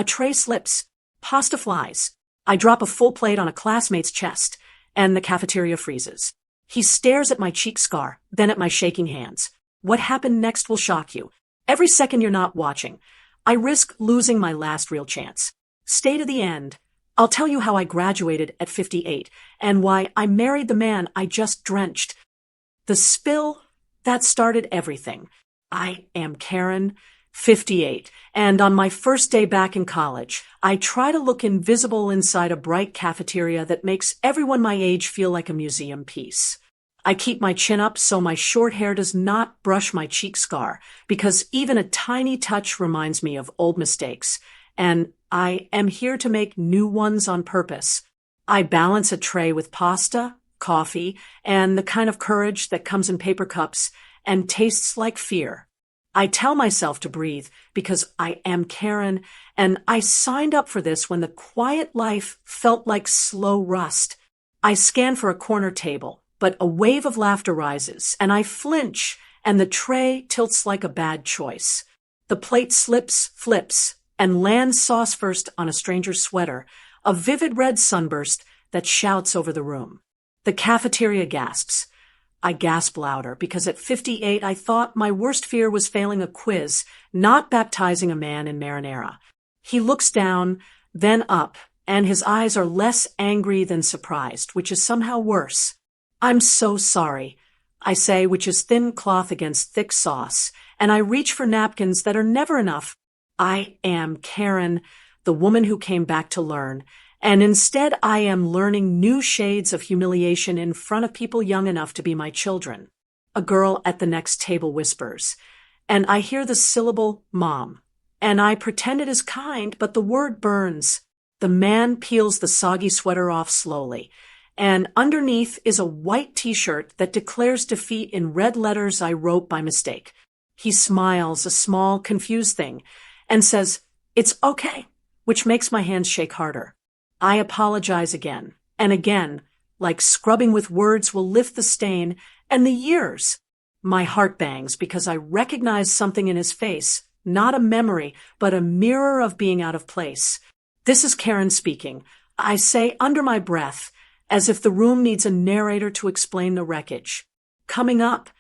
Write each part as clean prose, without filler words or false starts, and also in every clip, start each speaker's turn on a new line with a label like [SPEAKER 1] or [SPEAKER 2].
[SPEAKER 1] a tray slips. Pasta flies. I drop a full plate on a classmate's chest, and the cafeteria freezes. He stares at my cheek scar, then at my shaking hands. What happened next will shock you. Every second you're not watching, I risk losing my last real chance. Stay to the end. I'll tell you how I graduated at 58, and why I married the man I just drenched. The spill, that started everything. I am Karen, 58, and on my first day back in college, I try to look invisible inside a bright cafeteria that makes everyone my age feel like a museum piece. I keep my chin up so my short hair does not brush my cheek scar, because even a tiny touch reminds me of old mistakes, and I am here to make new ones on purpose. I balance a tray with pasta, coffee, and the kind of courage that comes in paper cups and tastes like fear. I tell myself to breathe because I am Karen, and I signed up for this when the quiet life felt like slow rust. I scan for a corner table, but a wave of laughter rises, and I flinch, and the tray tilts like a bad choice. The plate slips, flips, and lands sauce first on a stranger's sweater, a vivid red sunburst that shouts over the room. The cafeteria gasps. I gasp louder because at 58 I thought my worst fear was failing a quiz, not baptizing a man in marinara. He looks down, then up, and his eyes are less angry than surprised, which is somehow worse. I'm so sorry, I say, which is thin cloth against thick sauce, and I reach for napkins that are never enough. I am Karen, the woman who came back to learn, and instead I am learning new shades of humiliation in front of people young enough to be my children. A girl at the next table whispers, and I hear the syllable mom, and I pretend it is kind, but the word burns. The man peels the soggy sweater off slowly, and underneath is a white t-shirt that declares defeat in red letters I wrote by mistake. He smiles, a small, confused thing, and says, "It's okay," which makes my hands shake harder. I apologize again, and again, like scrubbing with words will lift the stain, and the years. My heart bangs because I recognize something in his face, not a memory, but a mirror of being out of place. This is Karen speaking, I say under my breath, as if the room needs a narrator to explain the wreckage. Coming up,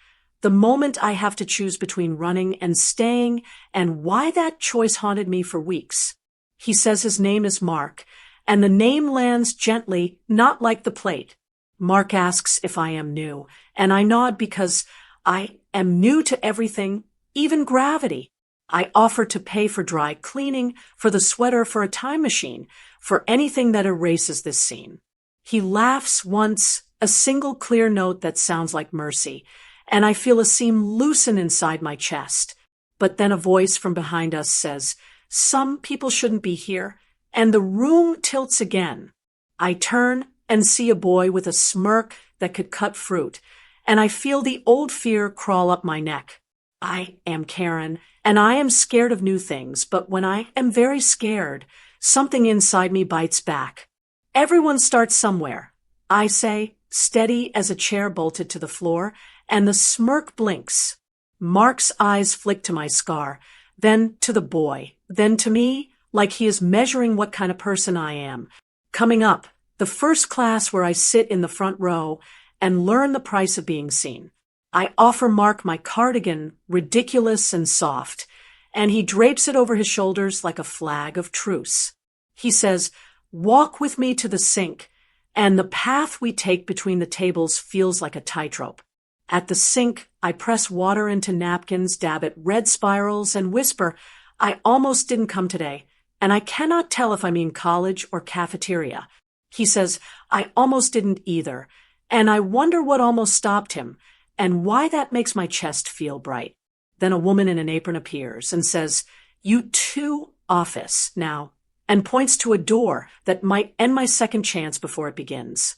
[SPEAKER 1] the moment I have to choose between running and staying, and why that choice haunted me for weeks. He says his name is Mark, and the name lands gently, not like the plate. Mark asks if I am new, and I nod because I am new to everything, even gravity. I offer to pay for dry cleaning, for the sweater, for a time machine, for anything that erases this scene. He laughs once, a single clear note that sounds like mercy, and I feel a seam loosen inside my chest. But then a voice from behind us says, "Some people shouldn't be here," and the room tilts again. I turn and see a boy with a smirk that could cut fruit, and I feel the old fear crawl up my neck. I am Karen, and I am scared of new things, but when I am very scared, something inside me bites back. Everyone starts somewhere, I say, steady as a chair bolted to the floor, and the smirk blinks. Mark's eyes flick to my scar, then to the boy, then to me, like he is measuring what kind of person I am. Coming up, the first class where I sit in the front row and learn the price of being seen. I offer Mark my cardigan, ridiculous and soft, and he drapes it over his shoulders like a flag of truce. He says, "Walk with me to the sink," and the path we take between the tables feels like a tightrope. At the sink, I press water into napkins, dab at red spirals, and whisper, "I almost didn't come today, and I cannot tell if I mean college or cafeteria." He says, "I almost didn't either," and I wonder what almost stopped him, and why that makes my chest feel bright. Then a woman in an apron appears and says, "You too, office, now," and points to a door that might end my second chance before it begins.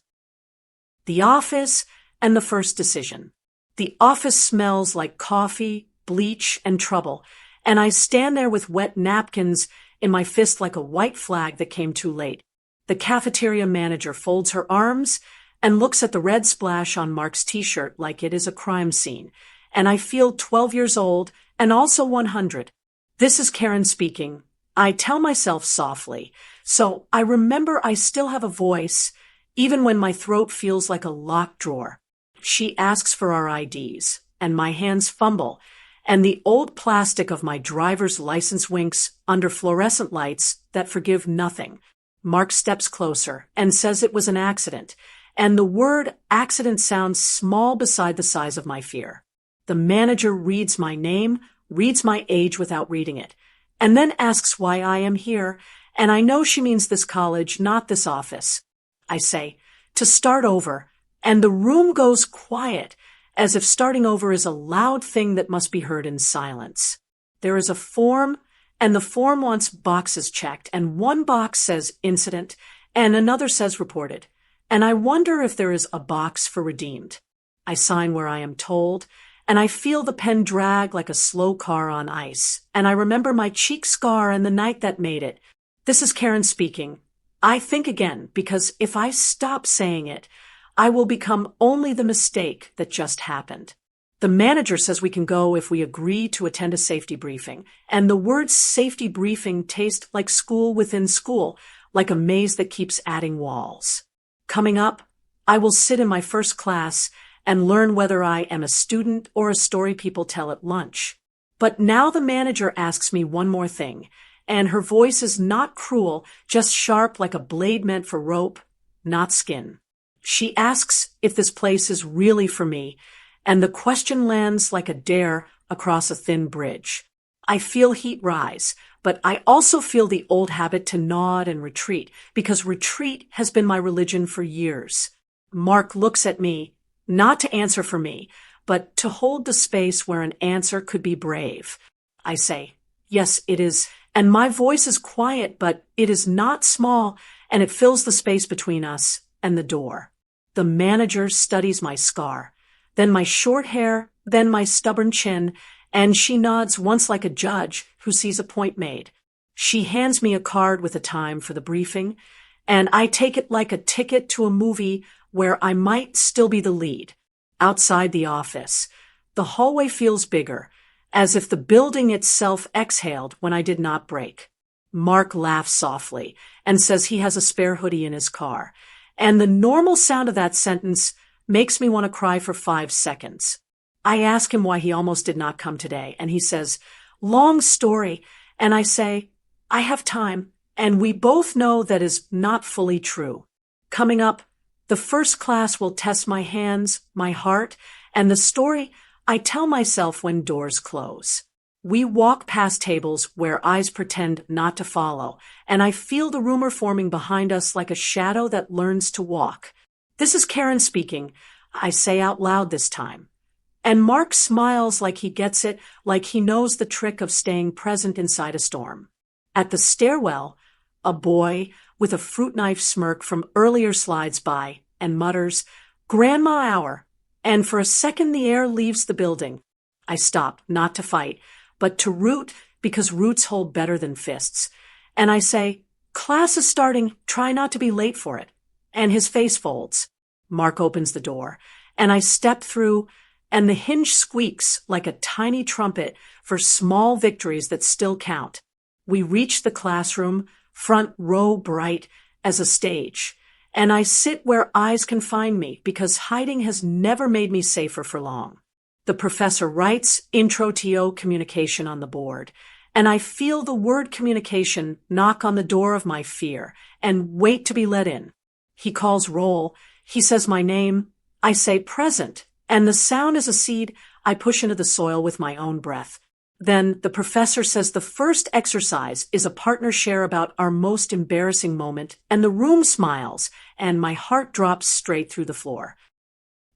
[SPEAKER 1] The office and the first decision. The office smells like coffee, bleach, and trouble, and I stand there with wet napkins in my fist like a white flag that came too late. The cafeteria manager folds her arms and looks at the red splash on Mark's t-shirt like it is a crime scene, and I feel 12 years old and also 100. This is Karen speaking, I tell myself softly. So I remember I still have a voice, even when my throat feels like a locked drawer. She asks for our IDs, and my hands fumble, and the old plastic of my driver's license winks under fluorescent lights that forgive nothing. Mark steps closer and says it was an accident, and the word accident sounds small beside the size of my fear. The manager reads my name, reads my age without reading it, and then asks why I am here, and I know she means this college, not this office. I say, to start over, and the room goes quiet, as if starting over is a loud thing that must be heard in silence. There is a form, and the form wants boxes checked, and one box says incident, and another says reported, and I wonder if there is a box for redeemed. I sign where I am told, and I feel the pen drag like a slow car on ice, and I remember my cheek scar and the night that made it. This is Karen speaking. I think again, because if I stop saying it, I will become only the mistake that just happened. The manager says we can go if we agree to attend a safety briefing, and the words safety briefing taste like school within school, like a maze that keeps adding walls. Coming up, I will sit in my first class and learn whether I am a student or a story people tell at lunch. But now the manager asks me one more thing, and her voice is not cruel, just sharp like a blade meant for rope, not skin. She asks if this place is really for me, and the question lands like a dare across a thin bridge. I feel heat rise, but I also feel the old habit to nod and retreat, because retreat has been my religion for years. Mark looks at me, not to answer for me, but to hold the space where an answer could be brave. I say, yes, it is, and my voice is quiet, but it is not small, and it fills the space between us and the door. The manager studies my scar, then my short hair, then my stubborn chin, and she nods once like a judge who sees a point made. She hands me a card with a time for the briefing, and I take it like a ticket to a movie where I might still be the lead. Outside the office, the hallway feels bigger, as if the building itself exhaled when I did not break. Mark laughs softly and says he has a spare hoodie in his car, and the normal sound of that sentence makes me want to cry for 5 seconds. I ask him why he almost did not come today, and he says, long story, and I say, I have time, and we both know that is not fully true. Coming up, the first class will test my hands, my heart, and the story I tell myself when doors close. We walk past tables where eyes pretend not to follow, and I feel the rumor forming behind us like a shadow that learns to walk. This is Karen speaking. I say out loud this time. And Mark smiles like he gets it, like he knows the trick of staying present inside a storm. At the stairwell, a boy with a fruit knife smirk from earlier slides by and mutters, Grandma hour, and for a second the air leaves the building. I stop, not to fight, but to root because roots hold better than fists. And I say, class is starting, try not to be late for it. And his face folds. Mark opens the door, and I step through, and the hinge squeaks like a tiny trumpet for small victories that still count. We reach the classroom, front row bright as a stage, and I sit where eyes can find me because hiding has never made me safer for long. The professor writes Intro to communication on the board, and I feel the word communication knock on the door of my fear and wait to be let in. He calls roll. He says my name. I say present, and the sound is a seed I push into the soil with my own breath. Then the professor says the first exercise is a partner share about our most embarrassing moment, and the room smiles, and my heart drops straight through the floor.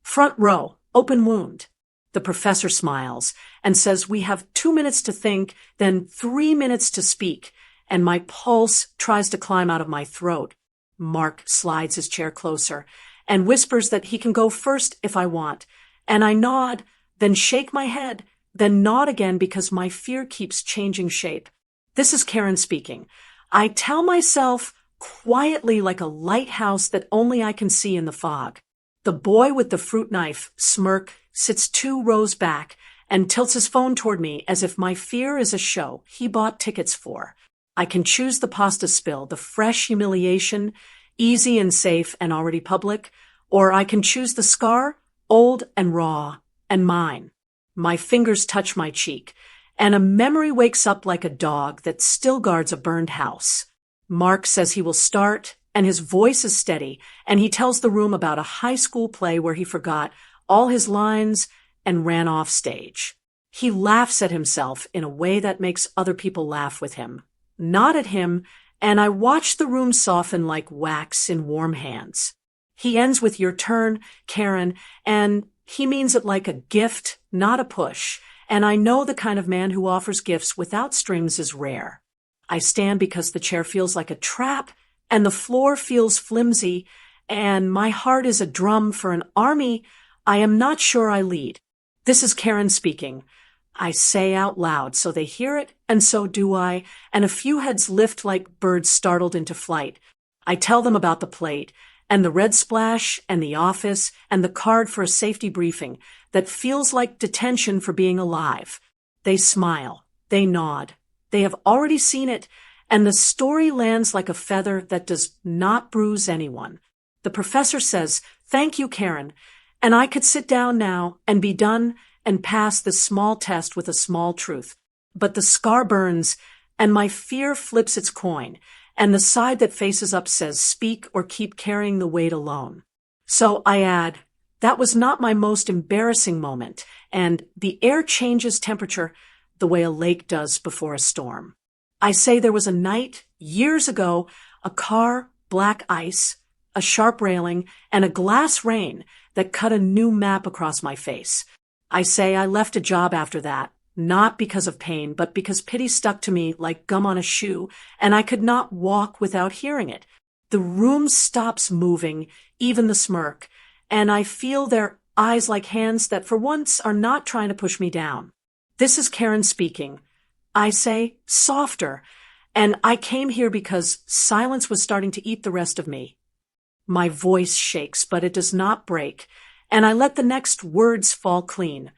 [SPEAKER 1] Front row, open wound. The professor smiles and says we have 2 minutes to think, then 3 minutes to speak, and my pulse tries to climb out of my throat. Mark slides his chair closer and whispers that he can go first if I want, and I nod, then shake my head, then nod again because my fear keeps changing shape. This is Karen speaking. I tell myself quietly like a lighthouse that only I can see in the fog. The boy with the fruit knife, smirk, sits 2 rows back and tilts his phone toward me as if my fear is a show he bought tickets for. I can choose the pasta spill, the fresh humiliation, easy and safe and already public, or I can choose the scar, old and raw, and mine. My fingers touch my cheek, and a memory wakes up like a dog that still guards a burned house. Mark says he will start, and his voice is steady, and he tells the room about a high school play where he forgot all his lines and ran off stage. He laughs at himself in a way that makes other people laugh with him, not at him, and I watch the room soften like wax in warm hands. He ends with "Your turn, Karen," and he means it like a gift, not a push, and I know the kind of man who offers gifts without strings is rare. I stand because the chair feels like a trap, and the floor feels flimsy, and my heart is a drum for an army I am not sure I lead. This is Karen speaking. I say out loud so they hear it, and so do I, and a few heads lift like birds startled into flight. I tell them about the plate, and the red splash, and the office, and the card for a safety briefing that feels like detention for being alive. They smile. They nod. They have already seen it, and the story lands like a feather that does not bruise anyone. The professor says, "Thank you, Karen," and I could sit down now and be done and pass this small test with a small truth. But the scar burns, and my fear flips its coin, and the side that faces up says, "Speak or keep carrying the weight alone." So I add, that was not my most embarrassing moment, and the air changes temperature the way a lake does before a storm. I say there was a night, years ago, a car, black ice, a sharp railing, and a glass rain that cut a new map across my face. I say I left a job after that, not because of pain, but because pity stuck to me like gum on a shoe, and I could not walk without hearing it. The room stops moving, even the smirk, and I feel their eyes like hands that for once are not trying to push me down. This is Karen speaking. I say, softer, and I came here because silence was starting to eat the rest of me. My voice shakes, but it does not break, and I let the next words fall clean.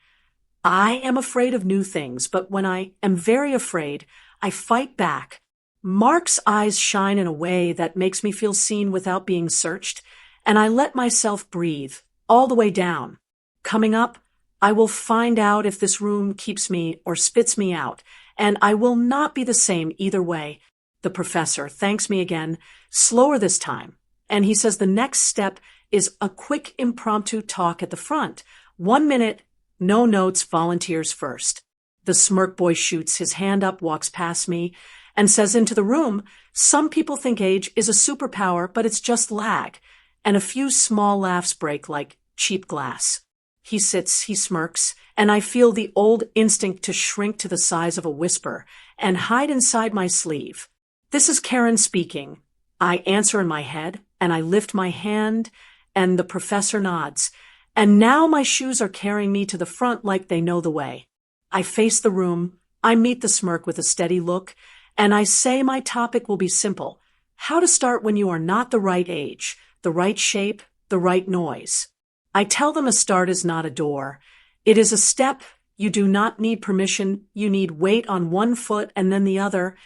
[SPEAKER 1] I am afraid of new things, but when I am very afraid, I fight back. Mark's eyes shine in a way that makes me feel seen without being searched, and I let myself breathe, all the way down. Coming up, I will find out if this room keeps me or spits me out, and I will not be the same either way. The professor thanks me again, slower this time, and he says the next step is a quick impromptu talk at the front. 1 minute, no notes, volunteers first. The smirk boy shoots his hand up, walks past me, and says into the room, "Some people think age is a superpower, but it's just lag." And a few small laughs break like cheap glass. He sits, he smirks, and I feel the old instinct to shrink to the size of a whisper and hide inside my sleeve. This is Karen speaking. I answer in my head, and I lift my hand, and the professor nods. And now my shoes are carrying me to the front like they know the way. I face the room, I meet the smirk with a steady look, and I say my topic will be simple. How to start when you are not the right age, the right shape, the right noise. I tell them a start is not a door. It is a step. You do not need permission. You need weight on one foot and then the other,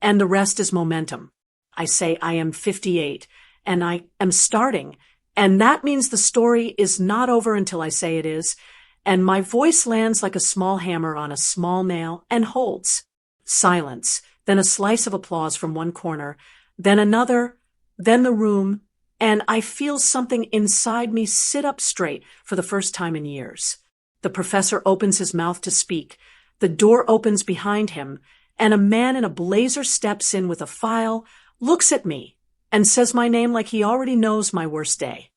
[SPEAKER 1] and the rest is momentum. I say I am 58, and I am starting, and that means the story is not over until I say it is, and my voice lands like a small hammer on a small nail and holds. Silence, then a slice of applause from one corner, then another, then the room, and I feel something inside me sit up straight for the first time in years. The professor opens his mouth to speak. The door opens behind him, and a man in a blazer steps in with a file, looks at me, and says my name like he already knows my worst day.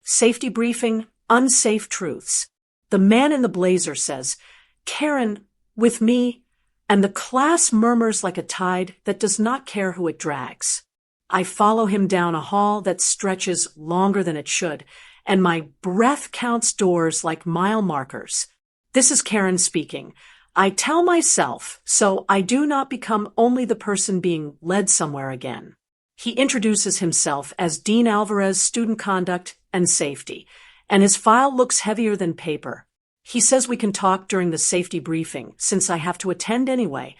[SPEAKER 1] Safety briefing, unsafe truths. The man in the blazer says, "Karen, with me," and the class murmurs like a tide that does not care who it drags. I follow him down a hall that stretches longer than it should, and my breath counts doors like mile markers. This is Karen speaking. I tell myself so I do not become only the person being led somewhere again. He introduces himself as Dean Alvarez, Student Conduct and Safety, and his file looks heavier than paper. He says we can talk during the safety briefing, since I have to attend anyway,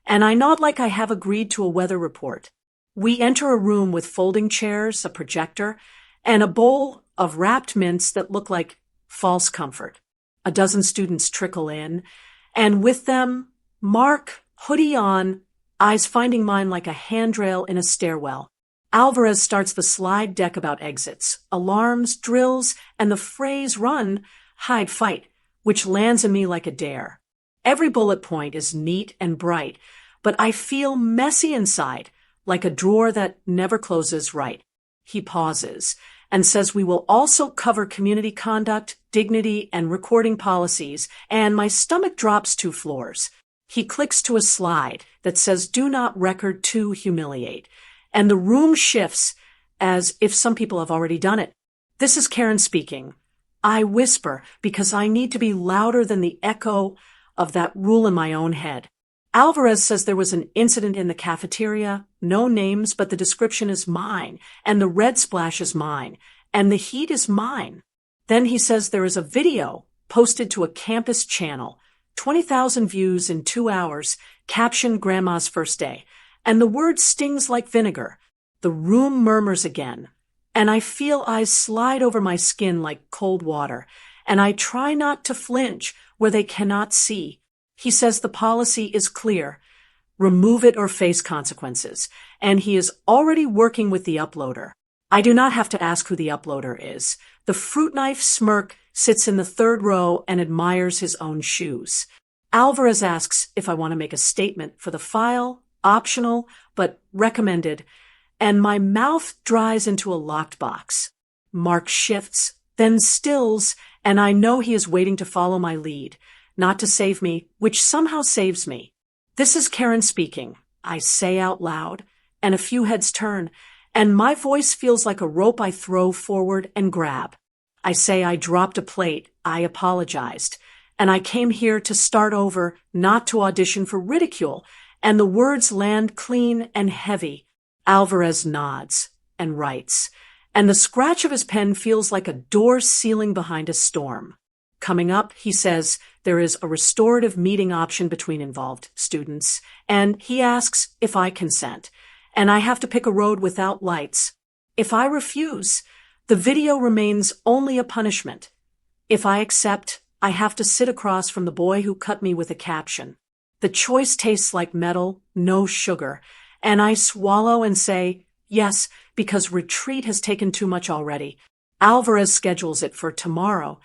[SPEAKER 1] and I nod like I have agreed to a weather report. We enter a room with folding chairs, a projector, and a bowl of wrapped mints that look like false comfort. A dozen students trickle in, and with them, Mark, hoodie on, eyes finding mine like a handrail in a stairwell. Alvarez starts the slide deck about exits, alarms, drills, and the phrase run, hide, fight, which lands in me like a dare. Every bullet point is neat and bright, but I feel messy inside, like a drawer that never closes right. He pauses and says we will also cover community conduct, dignity, and recording policies, and my stomach drops 2 floors. He clicks to a slide that says do not record to humiliate, and the room shifts as if some people have already done it. This is Karen speaking. I whisper because I need to be louder than the echo of that rule in my own head. Alvarez says there was an incident in the cafeteria, no names, but the description is mine, and the red splash is mine, and the heat is mine. Then he says there is a video posted to a campus channel, 20,000 views in 2 hours, caption Grandma's first day, and the word stings like vinegar. The room murmurs again, and I feel eyes slide over my skin like cold water, and I try not to flinch where they cannot see. He says the policy is clear. Remove it or face consequences. And he is already working with the uploader. I do not have to ask who the uploader is. The fruit knife smirk sits in the 3rd row and admires his own shoes. Alvarez asks if I want to make a statement for the file, optional, but recommended, and my mouth dries into a locked box. Mark shifts, then stills, and I know he is waiting to follow my lead. Not to save me, which somehow saves me. This is Karen speaking, I say out loud, and a few heads turn, and my voice feels like a rope I throw forward and grab. I say I dropped a plate, I apologized, and I came here to start over, not to audition for ridicule, and the words land clean and heavy. Alvarez nods and writes, and the scratch of his pen feels like a door sealing behind a storm. Coming up, he says, there is a restorative meeting option between involved students, and he asks if I consent, and I have to pick a road without lights. If I refuse, the video remains only a punishment. If I accept, I have to sit across from the boy who cut me with a caption. The choice tastes like metal, no sugar, and I swallow and say, yes, because retreat has taken too much already. Alvarez schedules it for tomorrow,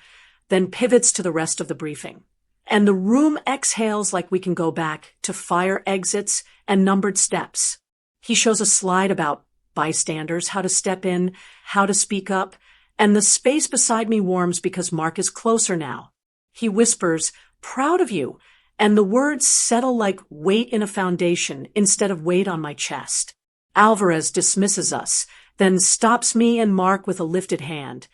[SPEAKER 1] then pivots to the rest of the briefing. And the room exhales like we can go back to fire exits and numbered steps. He shows a slide about bystanders, how to step in, how to speak up, and the space beside me warms because Mark is closer now. He whispers, proud of you, and the words settle like weight in a foundation instead of weight on my chest. Alvarez dismisses us, then stops me and Mark with a lifted hand,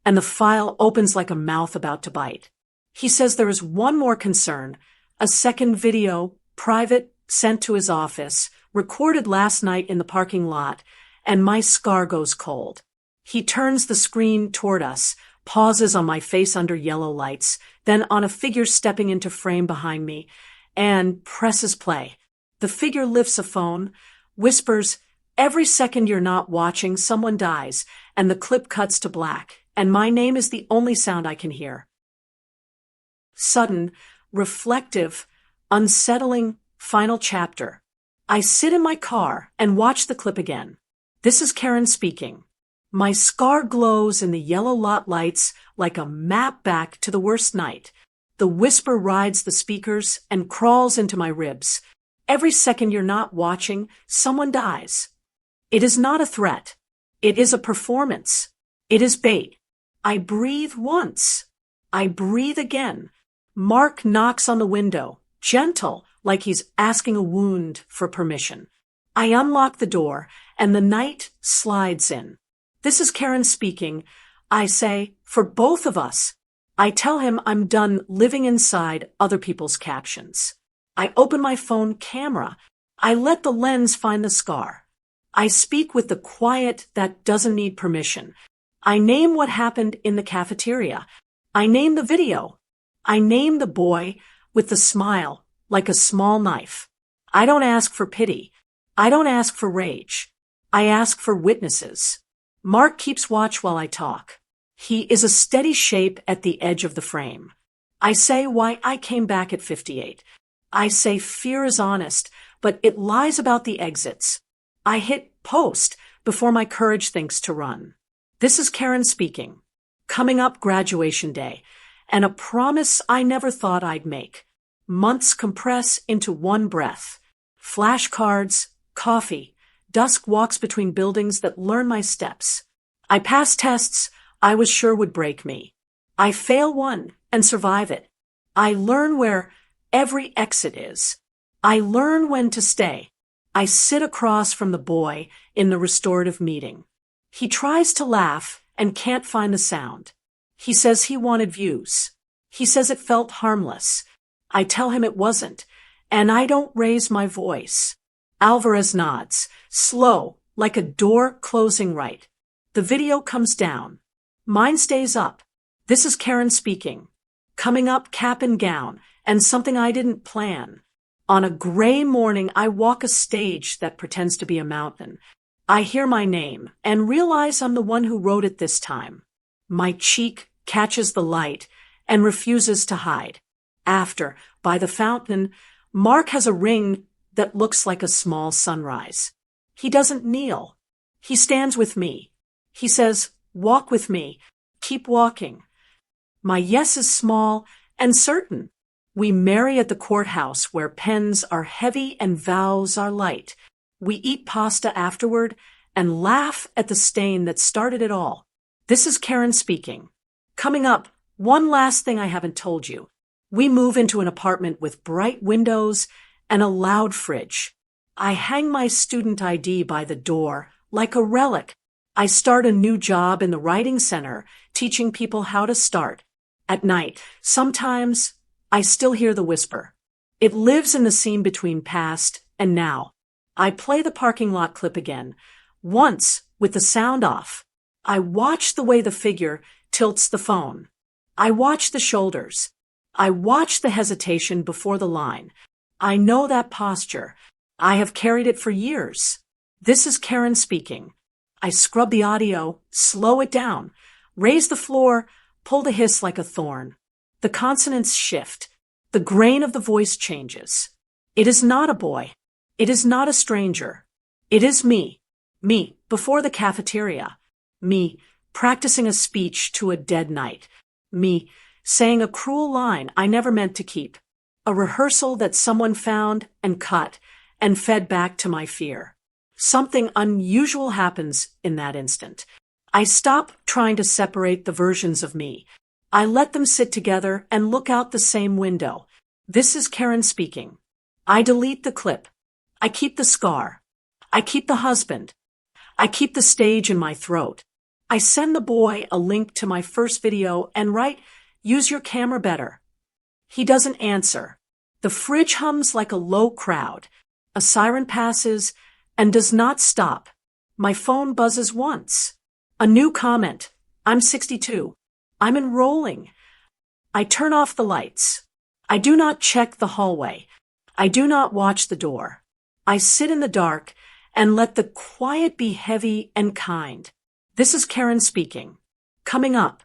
[SPEAKER 1] and the file opens like a mouth about to bite. He says there is one more concern, a second video, private, sent to his office, recorded last night in the parking lot, and my scar goes cold. He turns the screen toward us, pauses on my face under yellow lights, then on a figure stepping into frame behind me, and presses play. The figure lifts a phone, whispers, every second you're not watching, someone dies, and the clip cuts to black, and my name is the only sound I can hear. Sudden, reflective, unsettling, final chapter. I sit in my car and watch the clip again. This is Karen speaking. My scar glows in the yellow lot lights like a map back to the worst night. The whisper rides the speakers and crawls into my ribs. Every second you're not watching, someone dies. It is not a threat. It is a performance. It is bait. I breathe once. I breathe again. Mark knocks on the window, gentle, like he's asking a wound for permission. I unlock the door, and the night slides in. This is Karen speaking. I say, for both of us. I tell him I'm done living inside other people's captions. I open my phone camera. I let the lens find the scar. I speak with the quiet that doesn't need permission. I name what happened in the cafeteria. I name the video. I name the boy with the smile like a small knife. I don't ask for pity. I don't ask for rage. I ask for witnesses. Mark keeps watch while I talk. He is a steady shape at the edge of the frame. I say why I came back at 58. I say fear is honest, but it lies about the exits. I hit post before my courage thinks to run. This is Karen speaking. Coming up graduation day, and a promise I never thought I'd make. Months compress into one breath. Flashcards, coffee, dusk walks between buildings that learn my steps. I pass tests I was sure would break me. I fail one and survive it. I learn where every exit is. I learn when to stay. I sit across from the boy in the restorative meeting. He tries to laugh and can't find the sound. He says he wanted views. He says it felt harmless. I tell him it wasn't, and I don't raise my voice. Alvarez nods, slow, like a door closing right. The video comes down. Mine stays up. This is Karen speaking. Coming up cap and gown, and something I didn't plan. On a gray morning, I walk a stage that pretends to be a mountain. I hear my name and realize I'm the one who wrote it this time. My cheek catches the light and refuses to hide. After, by the fountain, Mark has a ring that looks like a small sunrise. He doesn't kneel. He stands with me. He says, walk with me. Keep walking. My yes is small and certain. We marry at the courthouse where pens are heavy and vows are light. We eat pasta afterward and laugh at the stain that started it all. This is Karen speaking. Coming up, one last thing I haven't told you. We move into an apartment with bright windows and a loud fridge. I hang my student ID by the door like a relic. I start a new job in the writing center, teaching people how to start. At night, sometimes I still hear the whisper. It lives in the scene between past and now. I play the parking lot clip again, once with the sound off. I watch the way the figure tilts the phone. I watch the shoulders. I watch the hesitation before the line. I know that posture. I have carried it for years. This is Karen speaking. I scrub the audio, slow it down, raise the floor, pull the hiss like a thorn. The consonants shift. The grain of the voice changes. It is not a boy. It is not a stranger. It is me. Me, before the cafeteria. Me, practicing a speech to a dead night. Me, saying a cruel line I never meant to keep. A rehearsal that someone found and cut and fed back to my fear. Something unusual happens in that instant. I stop trying to separate the versions of me. I let them sit together and look out the same window. This is Karen speaking. I delete the clip. I keep the scar. I keep the husband. I keep the stage in my throat. I send the boy a link to my first video and write, use your camera better. He doesn't answer. The fridge hums like a low crowd. A siren passes and does not stop. My phone buzzes once. A new comment. I'm 62. I'm enrolling. I turn off the lights. I do not check the hallway. I do not watch the door. I sit in the dark and let the quiet be heavy and kind. This is Karen speaking. Coming up,